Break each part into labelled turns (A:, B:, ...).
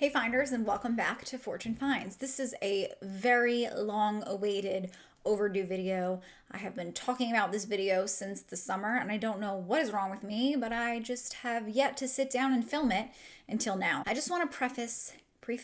A: Hey finders, and welcome back to Fortune Finds. This is a very long awaited overdue video. I have been talking about this video since the summer and I don't know what is wrong with me, but I just have yet to sit down and film it until now. I just want to preface, I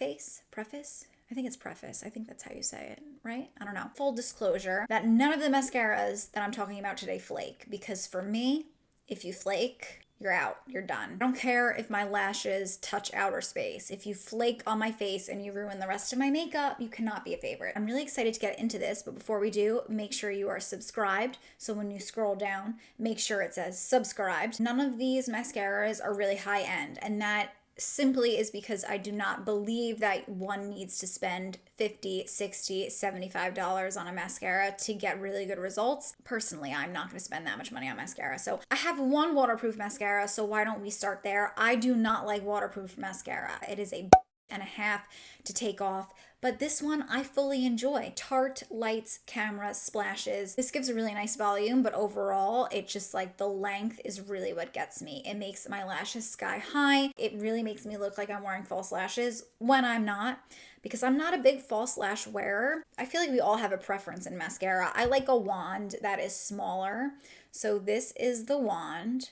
A: think it's preface. I think that's how you say it, right? I don't know. Full disclosure that none of the mascaras that I'm talking about today flake, because for me, if you flake, you're out, you're done. I don't care if my lashes touch outer space. If you flake on my face and you ruin the rest of my makeup, you cannot be a favorite. I'm really excited to get into this, but before we do, make sure you are subscribed. So when you scroll down, make sure it says subscribed. None of these mascaras are really high end, and that simply is because I do not believe that one needs to spend $50, $60, $75 on a mascara to get really good results. Personally, I'm not going to spend that much money on mascara. So I have one waterproof mascara, so why don't we start there? I do not like waterproof mascara. It is a and a half to take off, but this one I fully enjoy. Tarte Lights Camera Splashes. This gives a really nice volume, but overall it just like the length is really what gets me. It makes my lashes sky high. It really makes me look like I'm wearing false lashes when I'm not, because I'm not a big false lash wearer. I feel like we all have a preference in mascara. I like a wand that is smaller. So this is the wand.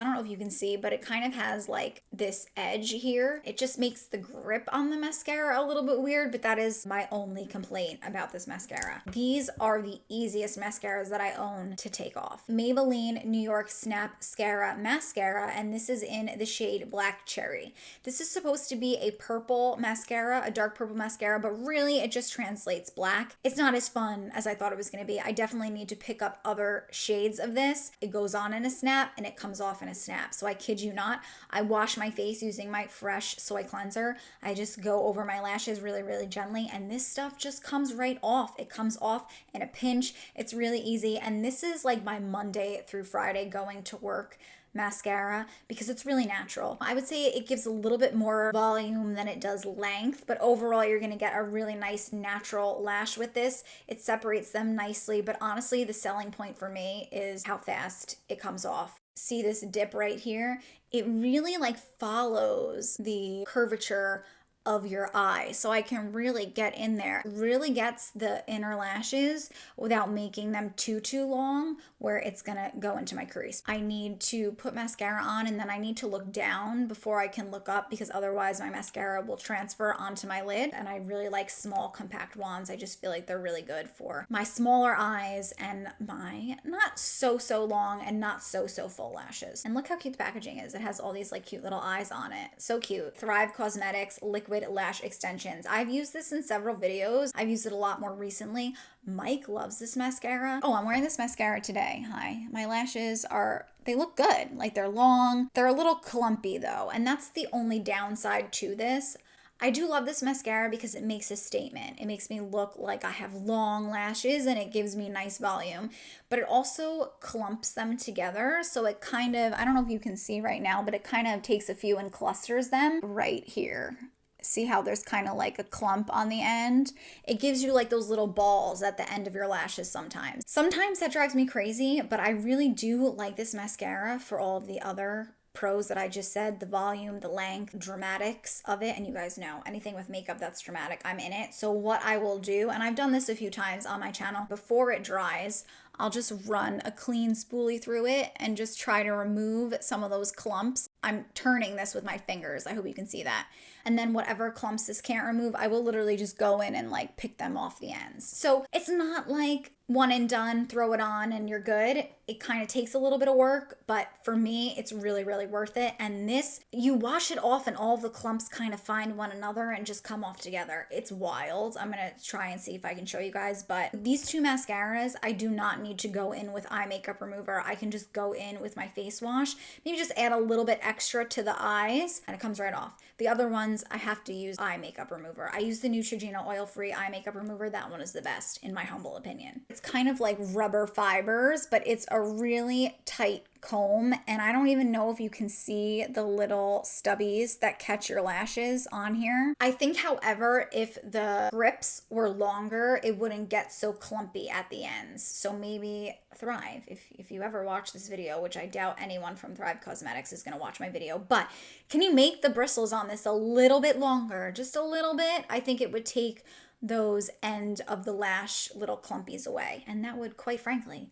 A: I don't know if you can see, but it kind of has like this edge here. It just makes the grip on the mascara a little bit weird, but that is my only complaint about this mascara. These are the easiest mascaras that I own to take off. Maybelline New York Snapscara Mascara, and this is in the shade Black Cherry. This is supposed to be a purple mascara, a dark purple mascara, but really it just translates black. It's not as fun as I thought it was going to be. I definitely need to pick up other shades of this. It goes on in a snap and it comes off in a snap. So I kid you not, I wash my face using my fresh soy cleanser. I just go over my lashes really, really gently, and this stuff just comes right off. It comes off in a pinch. It's really easy, and this is like my Monday through Friday going to work mascara because it's really natural. I would say it gives a little bit more volume than it does length, but overall you're going to get a really nice natural lash with this. It separates them nicely, but honestly the selling point for me is how fast it comes off. See this dip right here? It really like follows the curvature of your eye, so I can really get in there. It really gets the inner lashes without making them too long where it's gonna go into my crease. I need to put mascara on and then I need to look down before I can look up, because otherwise my mascara will transfer onto my lid, and I really like small compact wands. I just feel like they're really good for my smaller eyes and my not so long and not so full lashes. And look how cute the packaging is. It has all these like cute little eyes on it. So cute. Thrive Cosmetics Liquid Lash Extensions. I've used this in several videos. I've used it a lot more recently. Mike loves this mascara. Oh, I'm wearing this mascara today. Hi. My lashes they look good. Like they're long. They're a little clumpy though, and that's the only downside to this. I do love this mascara because it makes a statement. It makes me look like I have long lashes and it gives me nice volume, but it also clumps them together. So it kind of, I don't know if you can see right now, but it kind of takes a few and clusters them right here. See how there's kind of like a clump on the end? It gives you like those little balls at the end of your lashes sometimes. Sometimes that drives me crazy, but I really do like this mascara for all of the other pros that I just said, the volume, the length, dramatics of it. And you guys know anything with makeup that's dramatic, I'm in it. So what I will do, and I've done this a few times on my channel, before it dries, I'll just run a clean spoolie through it and just try to remove some of those clumps. I'm turning this with my fingers. I hope you can see that. And then whatever clumps this can't remove, I will literally just go in and like pick them off the ends. So it's not like one and done, throw it on and you're good. It kind of takes a little bit of work, but for me, it's really worth it. And this, you wash it off and all of the clumps kind of find one another and just come off together. It's wild. I'm going to try and see if I can show you guys, but these two mascaras, I do not need to go in with eye makeup remover. I can just go in with my face wash, maybe just add a little bit extra to the eyes and it comes right off. The other ones, I have to use eye makeup remover. I use the Neutrogena oil-free eye makeup remover. That one is the best, in my humble opinion. It's kind of like rubber fibers, but it's a really tight comb, and I don't even know if you can see the little stubbies that catch your lashes on here. I think, however, if the grips were longer, it wouldn't get so clumpy at the ends. So maybe Thrive, if you ever watch this video, which I doubt anyone from Thrive Cosmetics is going to watch my video, but can you make the bristles on this a little bit longer? Just a little bit? I think it would take those end of the lash little clumpies away, and that would, quite frankly,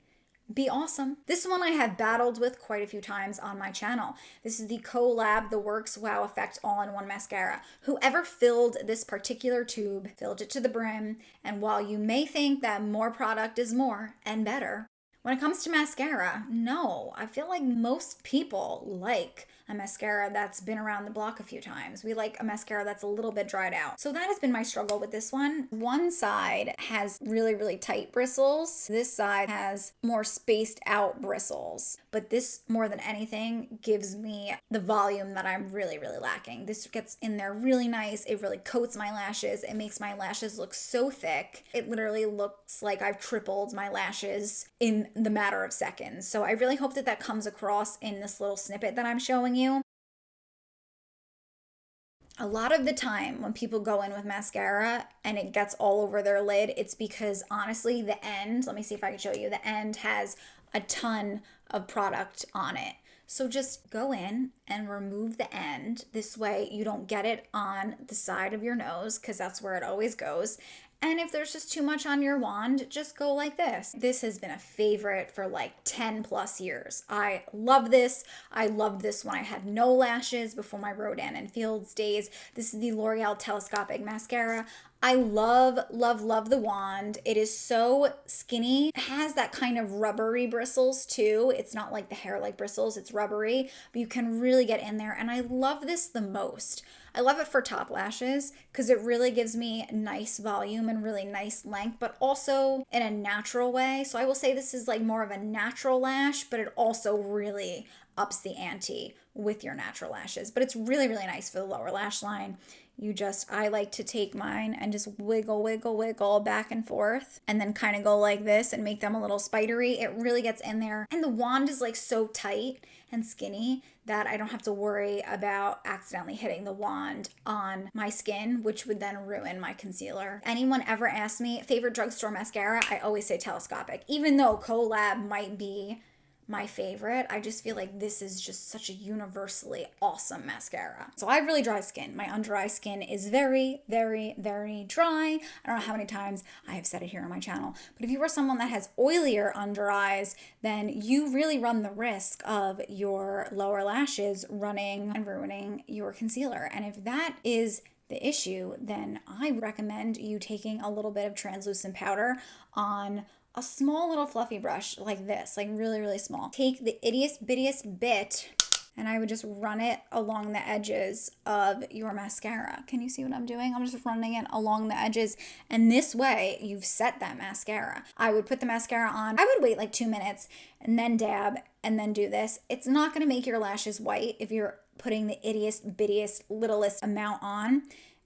A: be awesome. This one I have battled with quite a few times on my channel. This is the Collab The Works Wow Effect All-in-One Mascara. Whoever filled this particular tube filled it to the brim, and while you may think that more product is more and better, when it comes to mascara, no. I feel like most people like a mascara that's been around the block a few times. We like a mascara that's a little bit dried out. So that has been my struggle with this one. One side has really, really tight bristles. This side has more spaced out bristles. But this, more than anything, gives me the volume that I'm really, really lacking. This gets in there really nice. It really coats my lashes. It makes my lashes look so thick. It literally looks like I've tripled my lashes in the matter of seconds. So I really hope that that comes across in this little snippet that I'm showing you. A lot of the time when people go in with mascara and it gets all over their lid, it's because honestly the end, let me see if I can show you, the end has a ton of product on it. So just go in and remove the end. This way you don't get it on the side of your nose, because that's where it always goes. And if there's just too much on your wand, just go like this. This has been a favorite for like 10 plus years. I love this. I loved this when I had no lashes before my Rodan and Fields days. This is the L'Oreal Telescopic Mascara. I love, love, love the wand. It is so skinny. It has that kind of rubbery bristles too. It's not like the hair-like bristles, it's rubbery, but you can really get in there. And I love this the most. I love it for top lashes because it really gives me nice volume and really nice length, but also in a natural way. So I will say this is like more of a natural lash, but it also really ups the ante with your natural lashes. But it's really, really nice for the lower lash line. I like to take mine and just wiggle, wiggle, wiggle back and forth, and then kind of go like this and make them a little spidery. It really gets in there. And the wand is like so tight and skinny that I don't have to worry about accidentally hitting the wand on my skin, which would then ruin my concealer. Anyone ever asked me favorite drugstore mascara, I always say Telescopic. Even though Collab might be my favorite, I just feel like this is just such a universally awesome mascara. So I have really dry skin. My under eye skin is very, very, very dry. I don't know how many times I have said it here on my channel, but if you are someone that has oilier under eyes, then you really run the risk of your lower lashes running and ruining your concealer. And if that is the issue, then I recommend you taking a little bit of translucent powder on a small little fluffy brush like this, like really, really small. Take the ittiest bittiest bit and I would just run it along the edges of your mascara. Can you see what I'm doing? I'm just running it along the edges, and this way you've set that mascara. I would put the mascara on. I would wait like 2 minutes and then dab and then do this. It's not gonna make your lashes white if you're putting the ittiest bittiest littlest amount on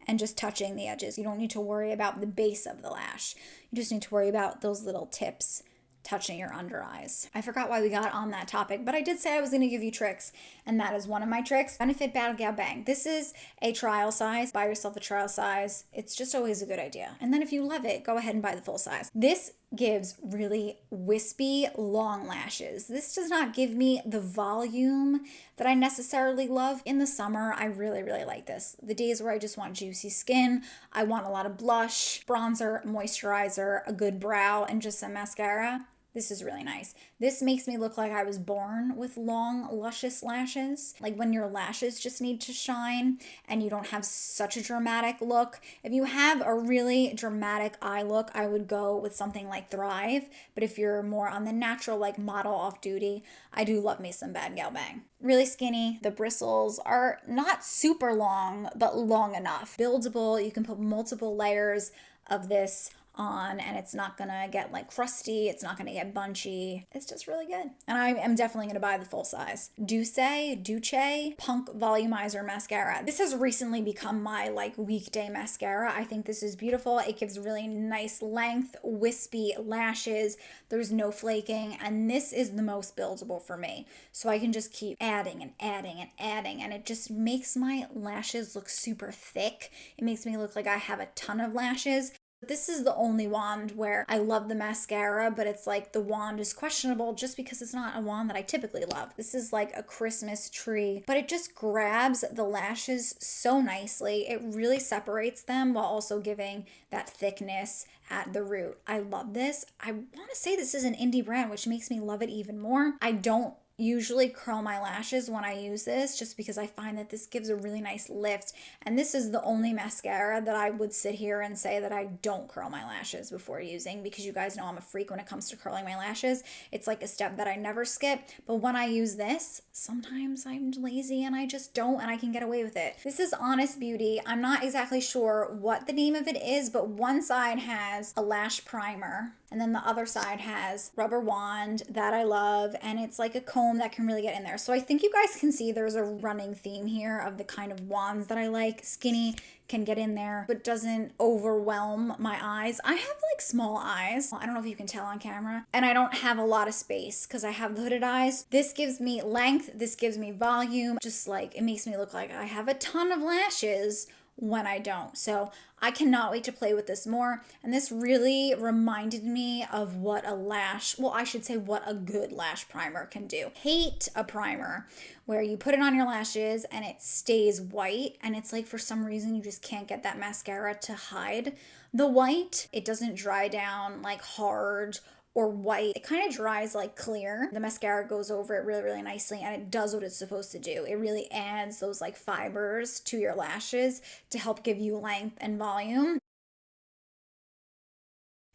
A: and just touching the edges. You don't need to worry about the base of the lash. You just need to worry about those little tips touching your under eyes. I forgot why we got on that topic, but I did say I was gonna give you tricks, and that is one of my tricks. Benefit BADgal Bang. This is a trial size. Buy yourself a trial size. It's just always a good idea. And then if you love it, go ahead and buy the full size. This gives really wispy long lashes. This does not give me the volume that I necessarily love. In the summer, I really, really like this. The days where I just want juicy skin, I want a lot of blush, bronzer, moisturizer, a good brow, and just some mascara. This is really nice. This makes me look like I was born with long, luscious lashes. Like when your lashes just need to shine and you don't have such a dramatic look. If you have a really dramatic eye look, I would go with something like Thrive. But if you're more on the natural, like model off duty, I do love me some BADgal Bang. Really skinny. The bristles are not super long, but long enough. Buildable. You can put multiple layers of this on, and it's not gonna get like crusty, it's not gonna get bunchy. It's just really good. And I am definitely gonna buy the full size. Doucce Punk Volumizer Mascara. This has recently become my like weekday mascara. I think this is beautiful. It gives really nice length, wispy lashes. There's no flaking, and this is the most buildable for me. So I can just keep adding and adding and adding, and it just makes my lashes look super thick. It makes me look like I have a ton of lashes. This is the only wand where I love the mascara, but it's like the wand is questionable just because it's not a wand that I typically love. This is like a Christmas tree, but it just grabs the lashes so nicely. It really separates them while also giving that thickness at the root. I love this. I want to say this is an indie brand, which makes me love it even more. I don't usually curl my lashes when I use this just because I find that this gives a really nice lift, and this is the only mascara that I would sit here and say that I don't curl my lashes before using, because you guys know I'm a freak when it comes to curling my lashes. It's like a step that I never skip, but when I use this, sometimes I'm lazy and I just don't, and I can get away with it. This is Honest Beauty. I'm not exactly sure what the name of it is, but one side has a lash primer and then the other side has rubber wand that I love, and it's like a comb that can really get in there. So I think you guys can see there's a running theme here of the kind of wands that I like. Skinny, can get in there, but doesn't overwhelm my eyes. I have like small eyes. I don't know if you can tell on camera. And I don't have a lot of space because I have the hooded eyes. This gives me length. This gives me volume. Just like, it makes me look like I have a ton of lashes when I don't. So I cannot wait to play with this more. And this really reminded me of what a lash, well, I should say what a good lash primer can do. Hate a primer where you put it on your lashes and it stays white, and it's like for some reason you just can't get that mascara to hide the white. It doesn't dry down like hard or white. It kind of dries like clear. The mascara goes over it really, really nicely, and it does what it's supposed to do. It really adds those like fibers to your lashes to help give you length and volume.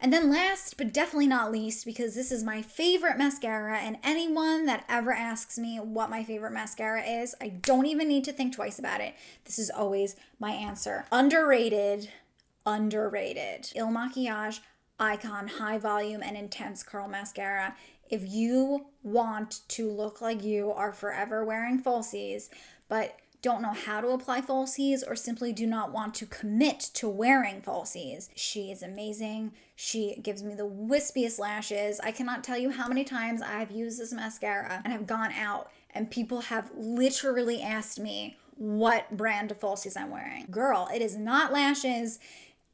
A: And then last, but definitely not least, because this is my favorite mascara, and anyone that ever asks me what my favorite mascara is, I don't even need to think twice about it. This is always my answer. Underrated. Il Makiage Icon High Volume and Intense Curl Mascara. If you want to look like you are forever wearing falsies, but don't know how to apply falsies or simply do not want to commit to wearing falsies, she is amazing. She gives me the wispiest lashes. I cannot tell you how many times I've used this mascara and have gone out and people have literally asked me what brand of falsies I'm wearing. Girl, it is not lashes.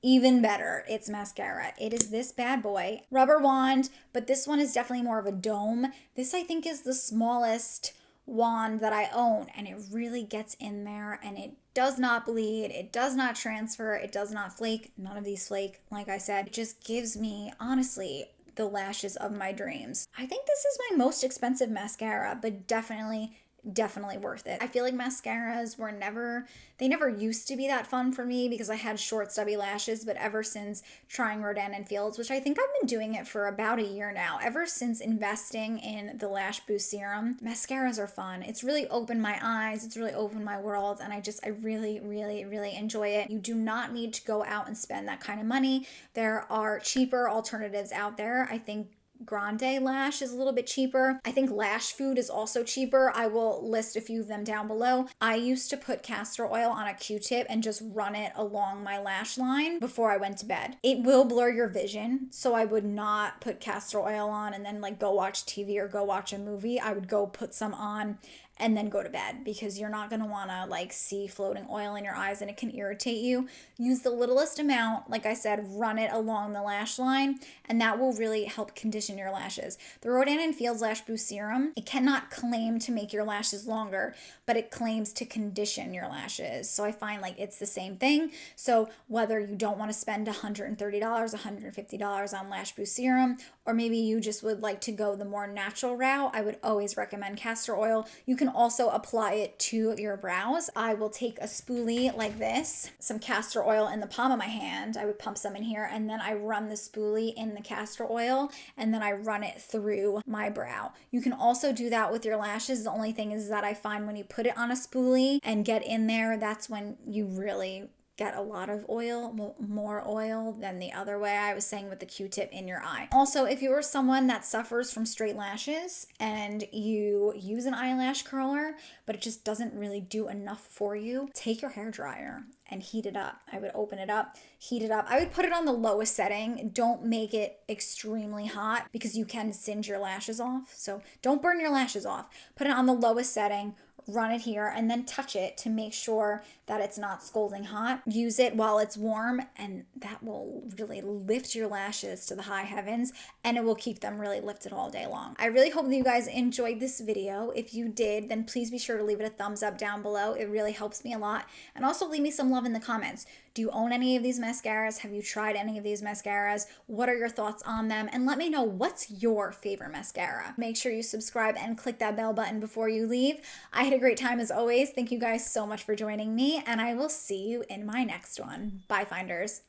A: Even better, it's mascara. It is this bad boy. Rubber wand, but this one is definitely more of a dome. This I think is the smallest wand that I own, and it really gets in there, and it does not bleed, it does not transfer, it does not flake. None of these flake, like I said. It just gives me, honestly, the lashes of my dreams. I think this is my most expensive mascara, but definitely worth it. I feel like mascaras were never used to be that fun for me because I had short stubby lashes, but ever since trying Rodan and Fields, which I think I've been doing it for about a year now, ever since investing in the Lash Boost Serum, mascaras are fun. It's really opened my eyes, it's really opened my world, and I really, really, really enjoy it. You do not need to go out and spend that kind of money. There are cheaper alternatives out there. I think GrandeLASH is a little bit cheaper. I think LashFood is also cheaper. I will list a few of them down below. I used to put castor oil on a Q-tip and just run it along my lash line before I went to bed. It will blur your vision, so I would not put castor oil on and then like go watch TV or go watch a movie. I would go put some on and then go to bed, because you're not going to want to like see floating oil in your eyes and it can irritate you. Use the littlest amount, like I said, run it along the lash line, and that will really help condition your lashes. The Rodan and Fields Lash Boost Serum, it cannot claim to make your lashes longer, but it claims to condition your lashes. So I find like it's the same thing. So whether you don't want to spend $130, $150 on Lash Boost Serum, or maybe you just would like to go the more natural route, I would always recommend castor oil. You can also apply it to your brows. I will take a spoolie like this, some castor oil in the palm of my hand. I would pump some in here, and then I run the spoolie in the castor oil, and then I run it through my brow. You can also do that with your lashes. The only thing is that I find when you put it on a spoolie and get in there, that's when you really get a lot of oil, more oil than the other way I was saying with the Q-tip in your eye. Also, if you are someone that suffers from straight lashes and you use an eyelash curler, but it just doesn't really do enough for you, take your hair dryer and heat it up. I would open it up, heat it up. I would put it on the lowest setting. Don't make it extremely hot because you can singe your lashes off. So don't burn your lashes off. Put it on the lowest setting, run it here, and then touch it to make sure that it's not scalding hot. Use it while it's warm, and that will really lift your lashes to the high heavens, and it will keep them really lifted all day long. I really hope that you guys enjoyed this video. If you did, then please be sure to leave it a thumbs up down below. It really helps me a lot. And also leave me some love in the comments. Do you own any of these mascaras? Have you tried any of these mascaras? What are your thoughts on them? And let me know, what's your favorite mascara? Make sure you subscribe and click that bell button before you leave. I had a great time as always. Thank you guys so much for joining me, and I will see you in my next one. Bye, Finders.